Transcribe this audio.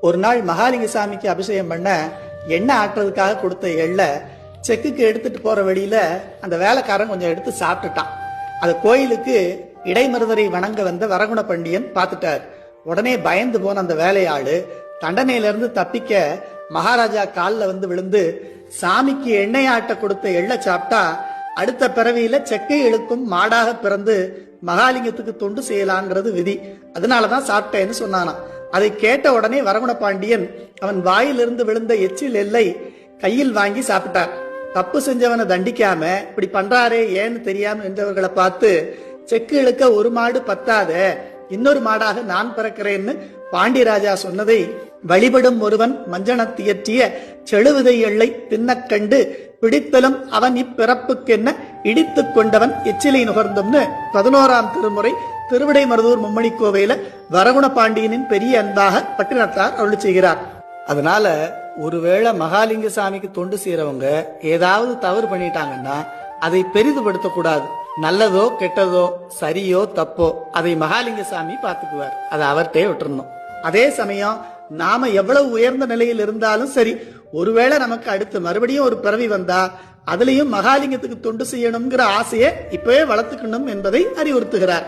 ஒரு நாள் மகாலிங்க சாமிக்கு அபிஷேகம் பண்ண எண்ணெய் ஆட்டுறதுக்காக கொடுத்த எள்ளை செக்குக்கு எடுத்துட்டு போற வழியில அந்த வேலைக்காரன் கொஞ்சம் எடுத்து சாப்பிட்டுட்டான். அது கோயிலுக்கு இடைமருதரை வணங்க வந்த வரகுண பண்டியன் பார்த்துட்டார். உடனே பயந்து போன அந்த வேலையாளு தண்டனையில இருந்து தப்பிக்க மகாராஜா காலில் வந்து விழுந்து, சாமிக்கு எண்ணெய் ஆட்ட கொடுத்த எள்ளை சாப்பிட்டா அடுத்த பிறவியில செக்கை இழுக்கும் மாடாக பிறந்து மகாலிங்கத்துக்கு தொண்டு செய்யலாங்கிறது விதி, அதனாலதான் சாப்பிட்டேன்னு சொன்னானாம். அதை கேட்ட உடனே வரகுண பாண்டியன் அவன் வாயிலிருந்து விழுந்த எச்சில் எல்லை கையில் வாங்கி சாப்பிட்டார். தப்பு செஞ்சவனை தண்டிக்காம இப்படி பண்றாரே ஏன்னு தெரியாம நின்றவர்களை பார்த்து, செக்கு இழுக்க ஒரு மாடு பத்தாத, இன்னொரு மாடாக நான் பிறக்கிறேன்னு பாண்டியராஜா சொன்னதை வழிபடும் ஒருவன் மஞ்சனத்தியற்றிய செழுவிதை எள்ளை தின்னக் கண்டு பிடித்தலும் அவன் இப்பிறப்புக்கென்ன இடித்துக் கொண்டவன் எச்சிலை நுகர்ந்தம்னு 11ஆம் திருமுறை திருவிடைமருதூர் மும்மணி கோவையில வரகுண பாண்டியனின் பெரிய அன்பாக பட்டினத்தார் அருளி செய்கிறார். அதனால ஒருவேளை மகாலிங்க சாமிக்கு தொண்டு செய்யறவங்க ஏதாவது தவறு பண்ணிட்டாங்கன்னா அதை பெரிதுபடுத்த கூடாது. நல்லதோ கெட்டதோ சரியோ தப்போ அதை மகாலிங்க சாமி பார்த்துக்குவார், அதை அவர்கிட்டே விட்டுறணும். அதே சமயம் நாம எவ்வளவு உயர்ந்த நிலையில் இருந்தாலும் சரி, ஒருவேளை நமக்கு அடுத்து மறுபடியும் ஒரு பிறவி வந்தா அதுலயும் மகாலிங்கத்துக்கு தொண்டு செய்யணுங்கிற ஆசையை இப்பவே வளர்த்துக்கணும் என்பதை அறிவுறுத்துகிறார்.